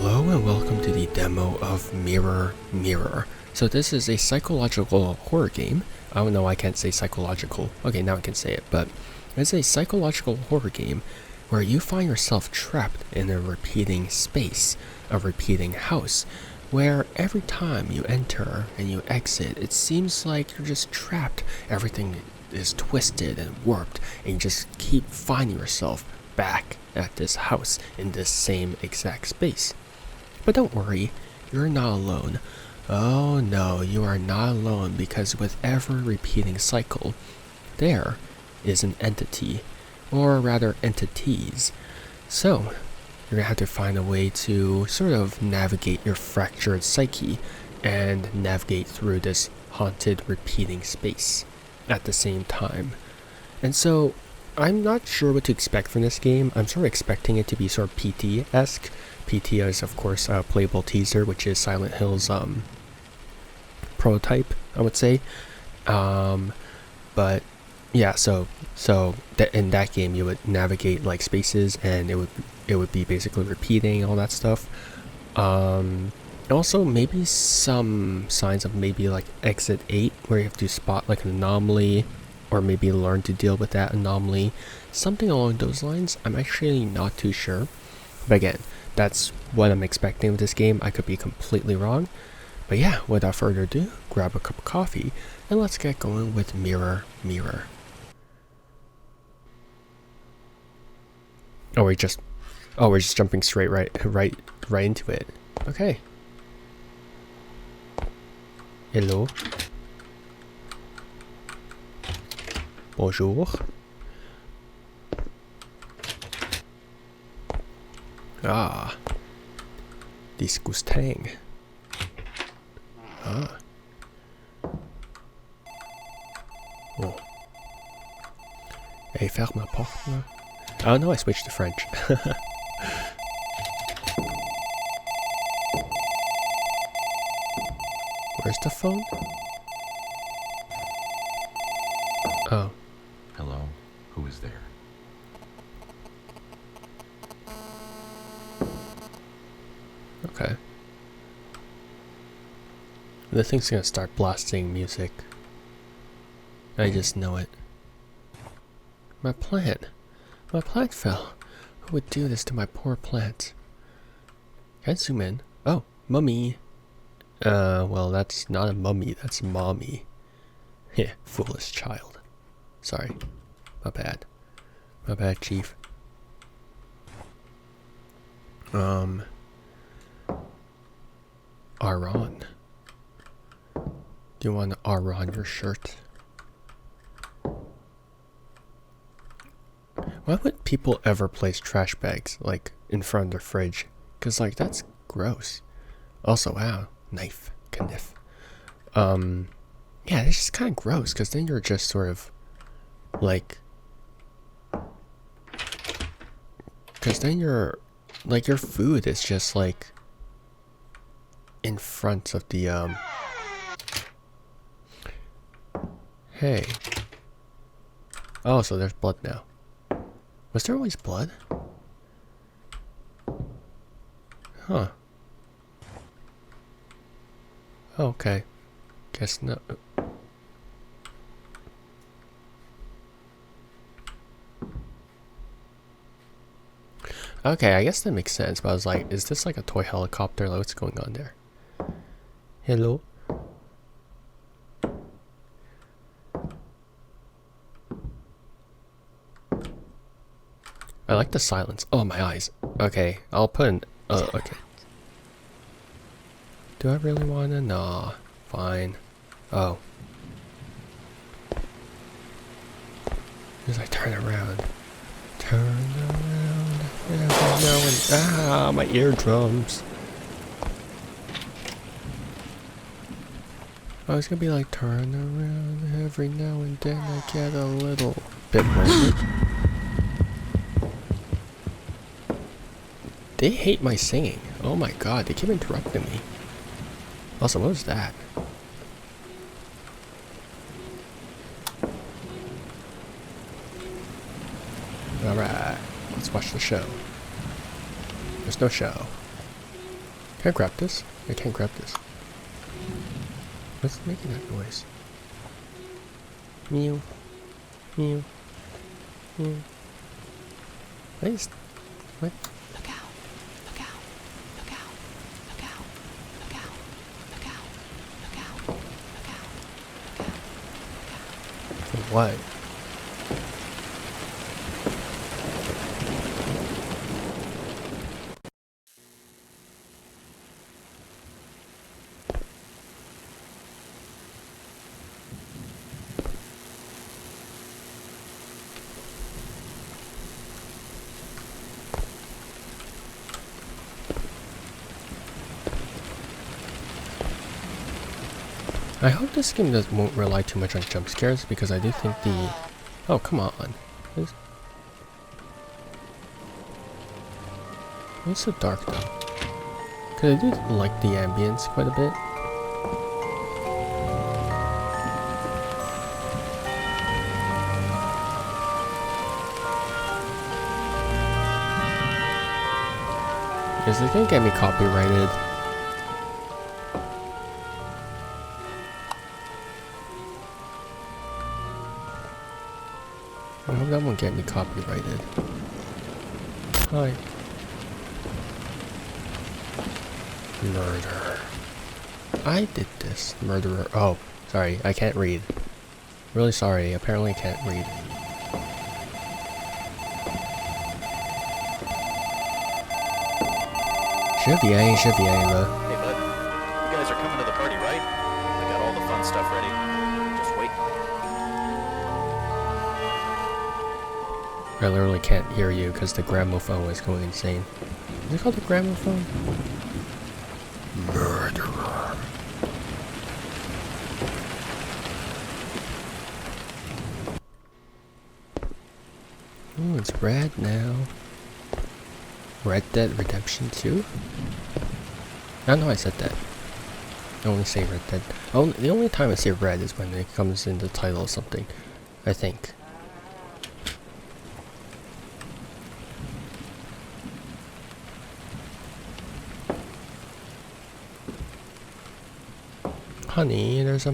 Hello and welcome to the demo of Mirror Mirror. So this is a psychological horror game. Oh no, I can't say psychological. Okay, now I can say it, but it's a psychological horror game where you find yourself trapped in a repeating space, a repeating house, where every time you enter and you exit, it seems like you're just trapped. Everything is twisted and warped, and you just keep finding yourself back at this house in this same exact space. But don't worry, you're not alone. Oh no, you are not alone, because with every repeating cycle, there is an entity, or rather entities. So, you're gonna have to find a way to sort of navigate your fractured psyche and navigate through this haunted repeating space at the same time. And so, I'm not sure what to expect from this game. I'm sort of expecting it to be sort of PT-esque. PT is, of course, a playable teaser, which is Silent Hill's prototype, I would say. But yeah, so in that game, you would navigate like spaces, and it would be basically repeating all that stuff. Also, maybe some signs of maybe like Exit 8, where you have to spot like an anomaly, or maybe learn to deal with that anomaly. Something along those lines. I'm actually not too sure. But again, that's what I'm expecting with this game. I could be completely wrong. But yeah, without further ado, grab a cup of coffee and let's get going with Mirror Mirror. We're just jumping straight right into it. Okay. Hello. Bonjour. Ah. Disgusting. Ah. Oh. Hey, ferme la porte, là. Oh no, I switched to French. Where's the phone? Oh. Hello? Who is there? Okay. The thing's gonna start blasting music. I just know it. My plant. My plant fell. Who would do this to my poor plant? Can I zoom in? Oh, mummy. Well, that's not a mummy, that's mommy. Yeah, foolish child. Sorry. My bad. My bad, Chief. Aron. Do you want to Aron your shirt? Why would people ever place trash bags, like, in front of their fridge? Cause, like, that's gross. Also, wow, knife, kniff. Yeah, it's just kind of gross, cause then you're just sort of, like, cause then you're, like, your food is just, like, in front of the, Hey. Oh, so there's blood now. Was there always blood? Huh. Oh, okay. Guess no. Okay, I guess that makes sense, but I was like, is this like a toy helicopter? Like, what's going on there? Hello? I like the silence. Oh, my eyes. Okay, I'll put in... okay. Do I really want to? Nah. Fine. Oh. As I turn around. Turn around. Every now and... Ah, my eardrums. I was gonna be like, turn around. Every now and then I get a little bit more... They hate my singing. Oh my god, they keep interrupting me. Also, what was that? Alright, let's watch the show. There's no show. Can I grab this? I can't grab this. What's making that noise? Mew. Mew. Mew. What is... What? Look out. Look out. Look out. Look out. Look out. Look out. Look out. Look out. Look out. For what? I hope this game won't rely too much on jump scares because I do think the... Oh, come on. It's so dark though. Because I do like the ambience quite a bit. Is it gonna get me copyrighted? I hope that won't get me copyrighted. Hi. Murder. I did this. Murderer. Oh, sorry. I can't read. Really sorry. Apparently I can't read. Chevier, Chevier. Hey bud, you guys are coming to the party, right? I got all the fun stuff ready. Just wait. I literally can't hear you because the gramophone is going insane. Is it called the gramophone? Murderer. Oh, it's red now. Red Dead Redemption 2? I know I said that. I only say Red Dead. The only time I say red is when it comes in the title of something, I think. Honey, there's a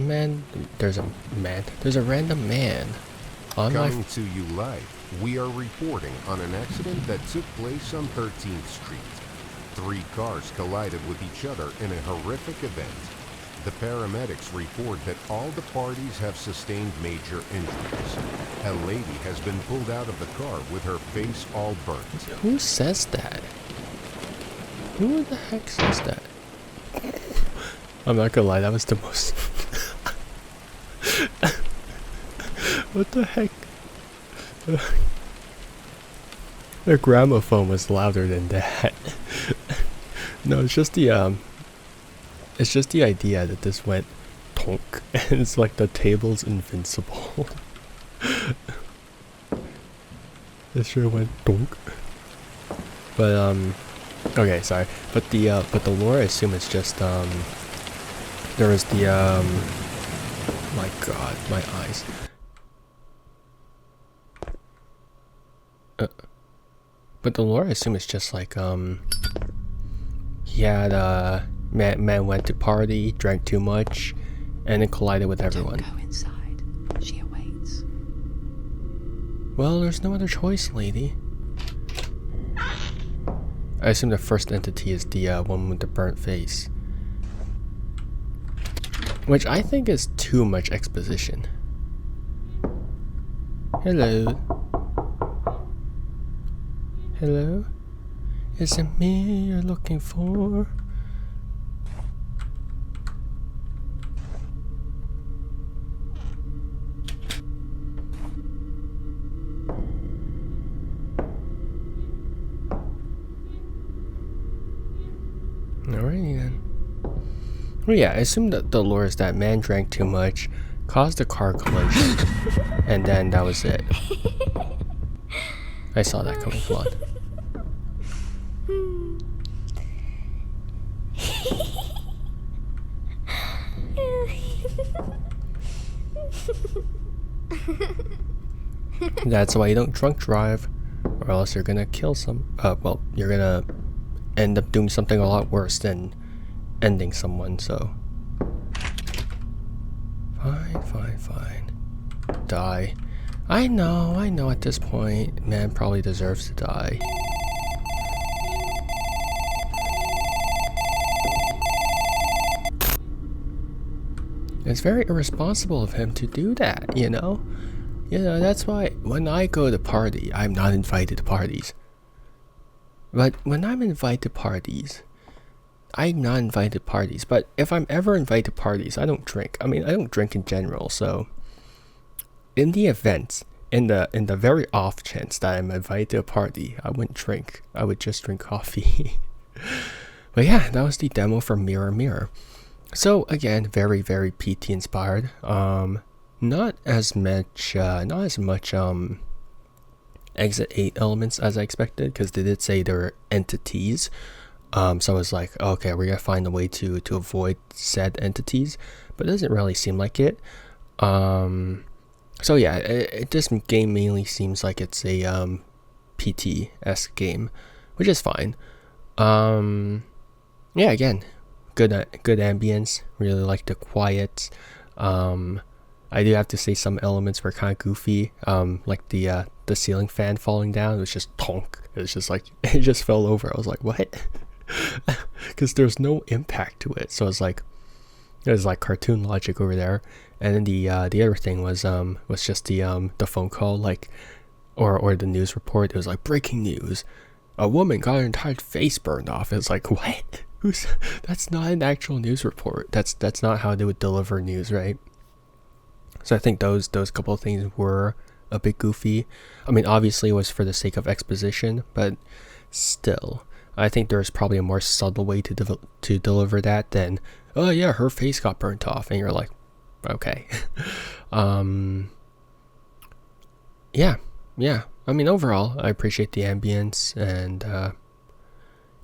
random man on my... Coming to you live, we are reporting on an accident that took place on 13th Street. 3 cars collided with each other in a horrific event. The paramedics report that all the parties have sustained major injuries. A lady has been pulled out of the car with her face all burnt. Who says that? Who the heck says that? I'm not gonna lie, that was the most... What the heck? The gramophone was louder than that. No, it's just the idea that this went tonk and it's like the table's invincible. This sure went tonk. But okay, sorry. But the lore, I assume it's just there was the my god, my eyes. But the lore, I assume it's just like he had man went to party, drank too much, and then collided with everyone. Don't go inside. She awaits. Well, there's no other choice, lady. I assume the first entity is the one with the burnt face. Which I think is too much exposition. Hello. Hello? Is it me you're looking for? Alrighty then. Well, yeah, I assume that the lore is that man drank too much, caused a car collision, and then that was it. I saw that coming, come on. That's why you don't drunk drive, or else you're gonna kill well, you're gonna end up doing something a lot worse than ending someone, so. Fine. Die. I know at this point, man probably deserves to die. It's very irresponsible of him to do that, you know? You know, that's why when I go to party, I'm not invited to parties. But when I'm invited to parties, I'm not invited to parties. But if I'm ever invited to parties, I don't drink. I mean, I don't drink in general, so in the event, in the very off chance that I'm invited to a party, I wouldn't drink. I would just drink coffee. But yeah, that was the demo for Mirror Mirror. So again, very PT inspired. Not as much Exit 8 elements as I expected, because they did say they're entities. So I was like, okay, we're gonna find a way to avoid said entities, but it doesn't really seem like it. So yeah, this game mainly seems like it's a PT-esque game, which is fine. Yeah, again, good ambience. Really like the quiet. I do have to say some elements were kind of goofy. Like the ceiling fan falling down. It was just tonk. It was just like it just fell over. I was like, what? Because there's no impact to it. So it's like there's like cartoon logic over there. And then the other thing was just the phone call, like or the news report. It was like breaking news. A woman got her entire face burned off. It was like, what? That's not an actual news report. That's not how they would deliver news, right? So I think those couple of things were a bit goofy. I mean, obviously it was for the sake of exposition, but still, I think there's probably a more subtle way to deliver that than, oh yeah, her face got burnt off, and you're like, okay. Yeah. I mean, overall, I appreciate the ambience, and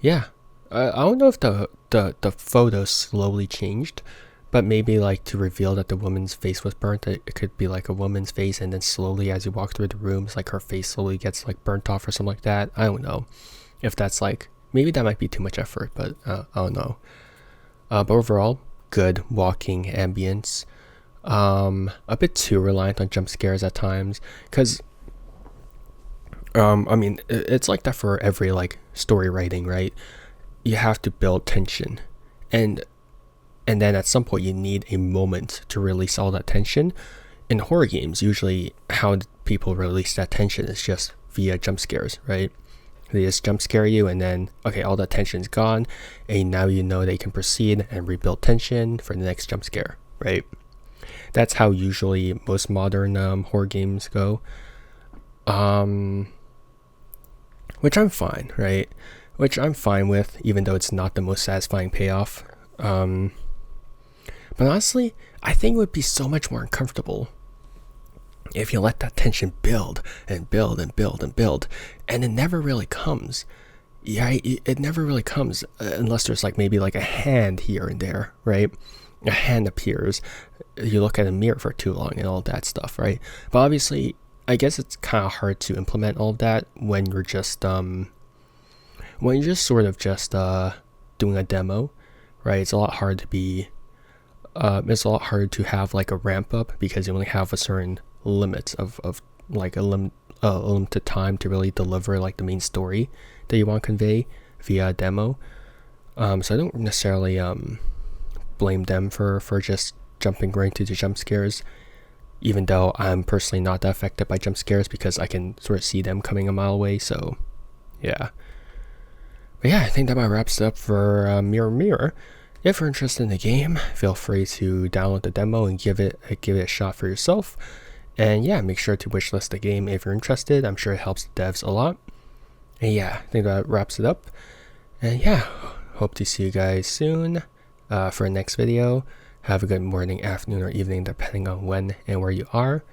yeah. I don't know if the photos slowly changed, but maybe like to reveal that the woman's face was burnt, it could be like a woman's face, and then slowly as you walk through the rooms, like her face slowly gets like burnt off or something like that. I don't know if that's like, maybe that might be too much effort, but I don't know. But overall, good walking ambience. A bit too reliant on jump scares at times, because I mean, it's like that for every like story writing, right? You have to build tension, and then at some point you need a moment to release all that tension. In horror games, usually how people release that tension is just via jump scares, right? They just jump scare you, and then okay, all that tension's gone, and now you know they can proceed and rebuild tension for the next jump scare, right? That's how usually most modern horror games go, which I'm fine, right? Which I'm fine with, even though it's not the most satisfying payoff. But honestly, I think it would be so much more uncomfortable if you let that tension build and build and build and build, and it never really comes. Yeah, it never really comes unless there's like maybe like a hand here and there, right? A hand appears. You look at a mirror for too long and all that stuff, right? But obviously, I guess it's kind of hard to implement all of that when you're just sort of just doing a demo, right? It's a lot hard to be it's a lot harder to have like a ramp up, because you only have a certain limit of like a limited time to really deliver like the main story that you want to convey via a demo. So I don't necessarily blame them for just jumping right into the jump scares, even though I'm personally not that affected by jump scares because I can sort of see them coming a mile away. So yeah. But yeah, I think that about wraps it up for Mirror Mirror. If you're interested in the game, feel free to download the demo and give it a shot for yourself. And yeah, make sure to wishlist the game if you're interested. I'm sure it helps the devs a lot. And yeah, I think that wraps it up. And yeah, hope to see you guys soon for the next video. Have a good morning, afternoon, or evening, depending on when and where you are.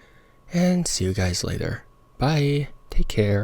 And see you guys later. Bye. Take care.